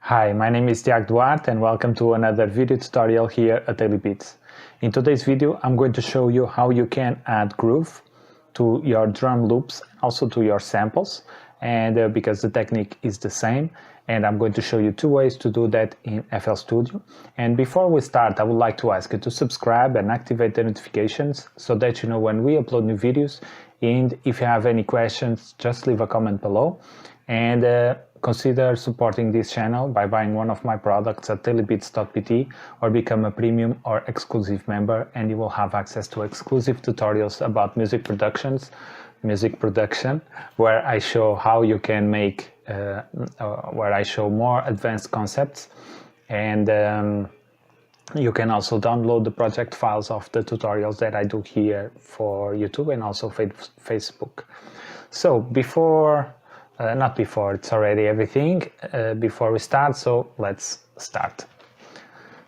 Hi, my name is Tiago Duarte and welcome to another video tutorial here at Daily Beats. In today's video I'm going to show you how you can add groove to your drum loops, also to your samples, and because the technique is the same, and I'm going to show you two ways to do that in FL Studio. And before we start, I would like to ask you to subscribe and activate the notifications so that you know when we upload new videos. And if you have any questions, just leave a comment below, and consider supporting this channel by buying one of my products at DailyBeatsVI or become a premium or exclusive member, and you will have access to exclusive tutorials about music production, where I show how you can make, where I show more advanced concepts, and you can also download the project files of the tutorials that I do here for YouTube and also Facebook. So it's already everything before we start, so let's start.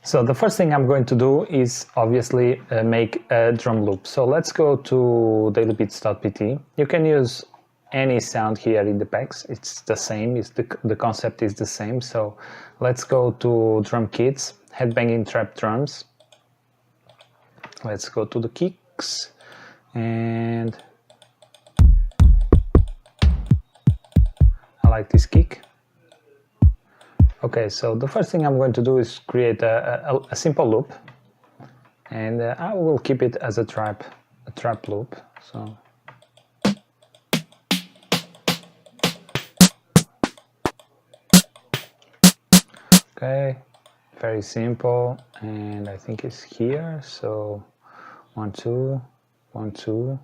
So the first thing I'm going to do is obviously make a drum loop. So let's go to DailyBeatsVI. You can use any sound here in the packs, it's the same, the concept is the same. So let's go to drum kits, headbanging trap drums. Let's go to the kicks, and I like this kick. Okay, so the first thing I'm going to do is create a simple loop, and I will keep it as a trap loop. So okay, very simple, and I think it's here. So 1 2 1 2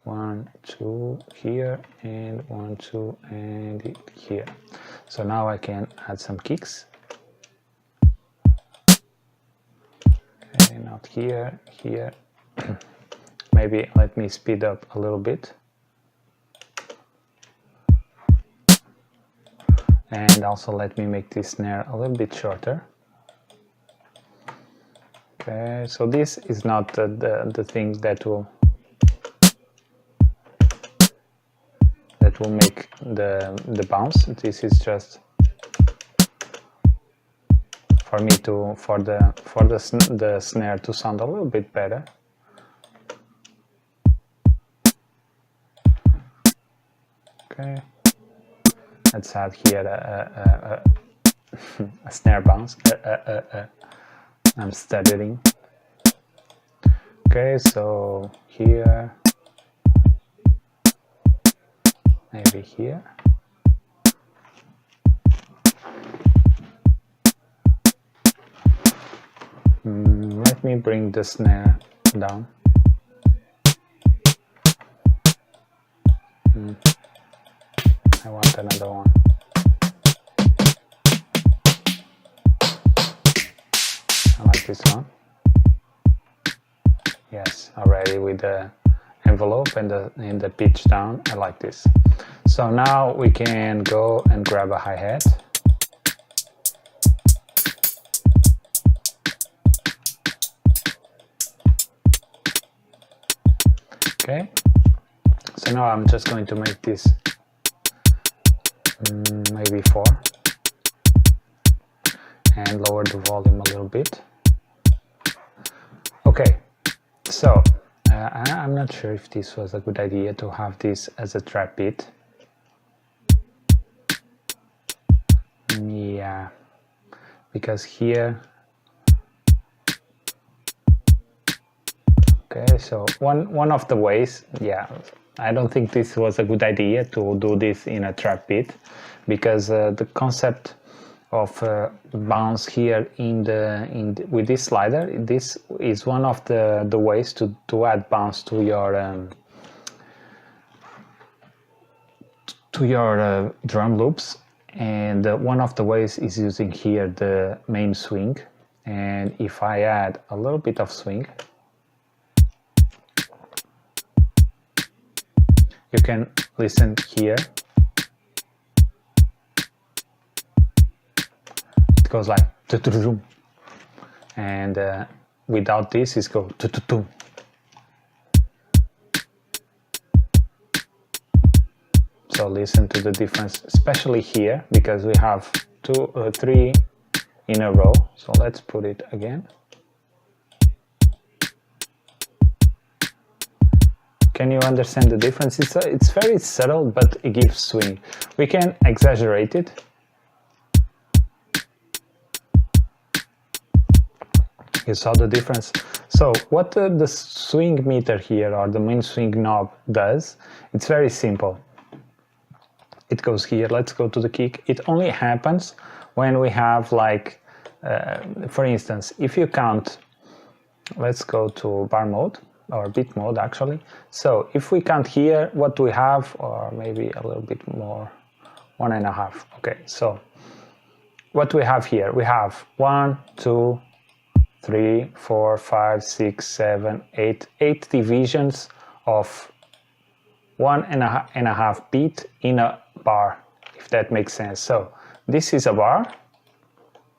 1 2 here, and 1 2 and here. So now I can add some kicks. Okay, not here, here. Maybe let me speed up a little bit. And also let me make this snare a little bit shorter. Okay, so this is not the thing that will make the bounce. This is just for me for the snare to sound a little bit better. Okay, let's add here a snare bounce. I'm stuttering. Okay, so here, maybe here. Let me bring the snare down. I want another one. I like this one. Yes, already with the envelope and the pitch down. I like this. So now we can go and grab a hi-hat. Okay, so now I'm just going to make this maybe 4 and lower the volume a little bit. Okay, so I'm not sure if this was a good idea to have this as a trap beat. Yeah, because here, okay, so one of the ways, yeah, I don't think this was a good idea to do this in a trap beat, because the concept of bounce here with this slider, this is one of the ways to add bounce to your drum loops, and one of the ways is using here the main swing. And if I add a little bit of swing, you can listen here. It goes like tu-tu-tu-tum, and without this it's go tu-tu-tum. So listen to the difference, especially here, because we have 3 in a row. So let's put it again. Can you understand the difference? It's very subtle, but it gives swing. We can exaggerate it. You saw the difference? So what the swing meter here, or the main swing knob, does, it's very simple. It goes here. Let's go to the kick. It only happens when we have, like, for instance, if you count, let's go to bar mode, or beat mode actually. So if we count here what we have, or maybe a little bit more, 1.5. Okay, so what we have here, we have 1, 2, 3, 4, 5, 6, 7, 8 divisions of 1.5 beat in a bar, if that makes sense. So this is a bar,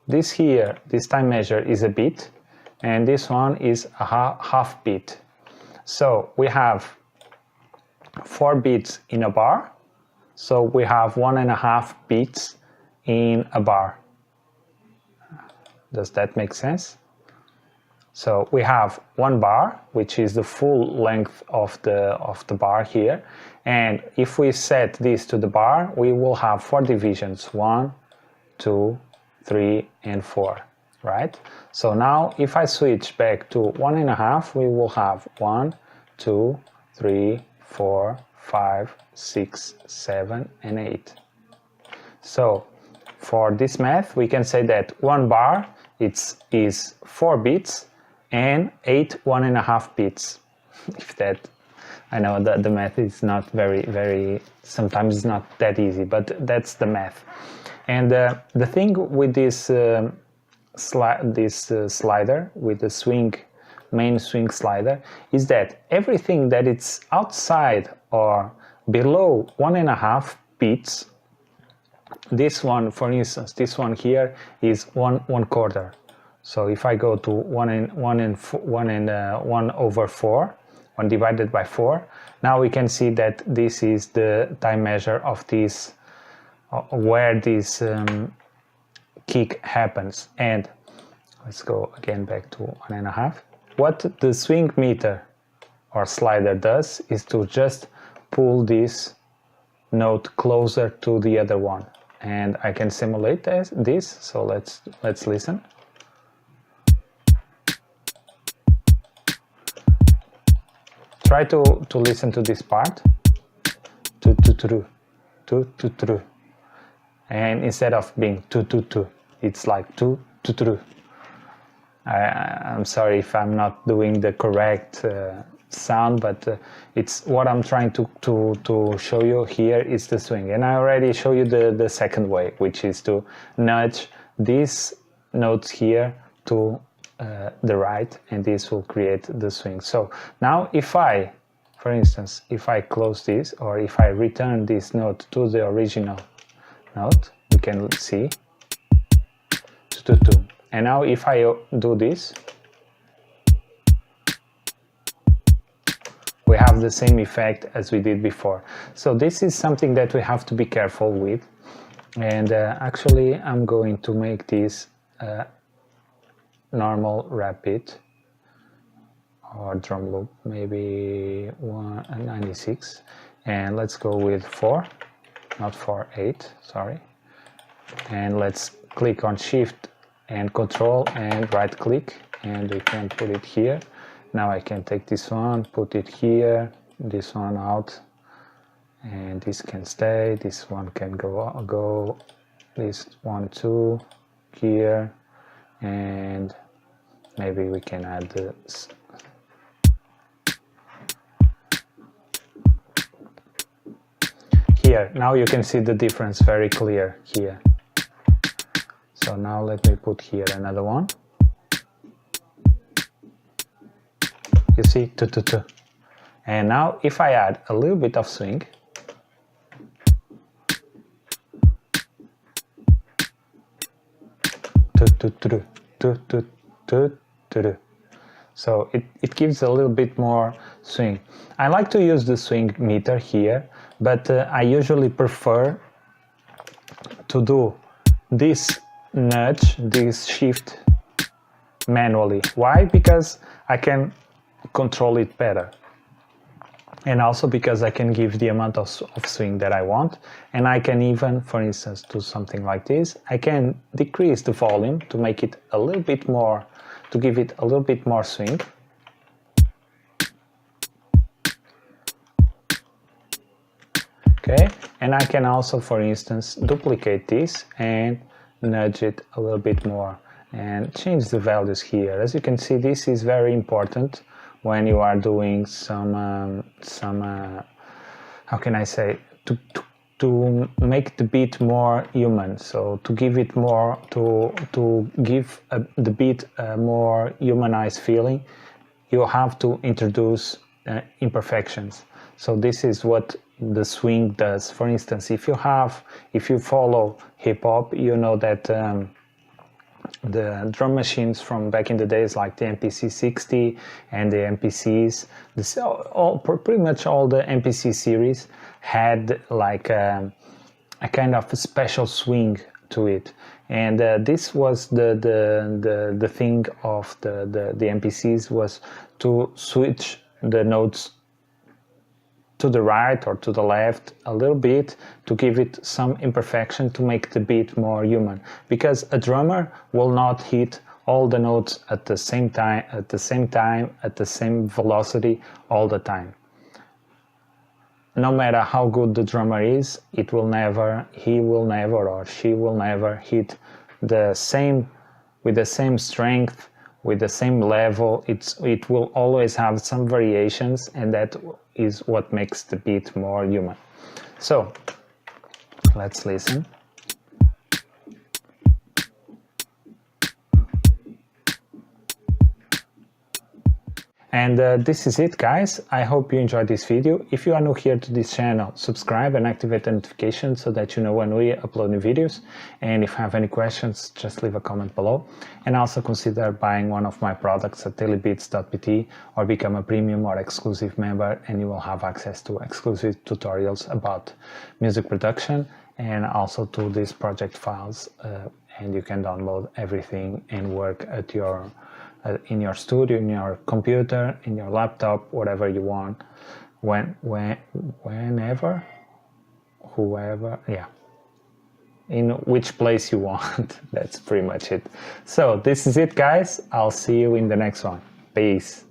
this here, this time measure is a beat, and this one is a half beat. So we have 4 beats in a bar, so we have 1.5 beats in a bar. Does that make sense? So we have 1 bar, which is the full length of the bar here, and if we set this to the bar, we will have 4 divisions, 1, 2, 3, and 4. Right? So now if I switch back to 1.5, we will have 1, 2, 3, 4, 5, 6, 7, and 8. So for this math, we can say that 1 bar is 4 beats and 8 1.5 beats. If that, I know that the math is not very, sometimes it's not that easy, but that's the math. And the thing with this slider, with the main swing slider, is that everything that it's outside or below 1.5 beats, this one, for instance, this one here is 1/4. So if I go to 1/4, 1 divided by 4, now we can see that this is the time measure of this, where this kick happens. And let's go again back to 1.5. What the swing meter or slider does is to just pull this note closer to the other one, and I can simulate this. So let's listen. Try to listen to this part. And instead of being it's like I'm sorry if I'm not doing the correct sound, but it's what I'm trying to show you here is the swing. And I already show you the second way, which is to nudge these notes here to the right, and this will create the swing. So now if I, for instance, if I close this, or if I return this note to the original note, we can see and now if I do this, we have the same effect as we did before. So this is something that we have to be careful with, and actually I'm going to make this normal rapid or drum loop, maybe 196, and let's go with 4, not 4, 8, sorry. And let's click on Shift and Control and right click, and we can put it here. Now I can take this one, put it here, this one out, and this can stay, this one can go this 1, 2 here, and maybe we can add this. Here, now you can see the difference very clear here. So now let me put here another one. You see, and now if I add a little bit of swing, so it gives a little bit more swing. I like to use the swing meter here, but I usually prefer to do this nudge, this shift manually. Why? Because I can control it better. And also because I can give the amount of swing that I want, and I can even, for instance, do something like this. I can decrease the volume to make it a little bit more, to give it a little bit more swing. Okay, and I can also, for instance, duplicate this and nudge it a little bit more and change the values here. As you can see, this is very important when you are doing some how can I say, to make the beat more human. So to give it more, to give the beat a more humanized feeling, you have to introduce imperfections. So this is what the swing does. For instance, if you follow hip hop, you know that the drum machines from back in the days, like the MPC 60 and the MPCs, pretty much all the MPC series had like a kind of a special swing to it. And this was the thing of the MPCs, was to switch the notes to the right or to the left a little bit, to give it some imperfection, to make the beat more human. Because a drummer will not hit all the notes at the same time, at the same velocity all the time. No matter how good the drummer is, he will never or she will never hit the same, with the same strength, with the same level. It will always have some variations, and that is what makes the beat more human. So let's listen. And this is it, guys. I hope you enjoyed this video. If you are new here to this channel, subscribe and activate the notification so that you know when we upload new videos. And if you have any questions, just leave a comment below. And also consider buying one of my products at DailyBeatsVI, or become a premium or exclusive member, and you will have access to exclusive tutorials about music production, and also to these project files. And you can download everything and work at your in your studio, in your computer, in your laptop, whatever you want, whenever, whoever, yeah, in which place you want. That's pretty much it. So this is it, guys. I'll see you in the next one. Peace.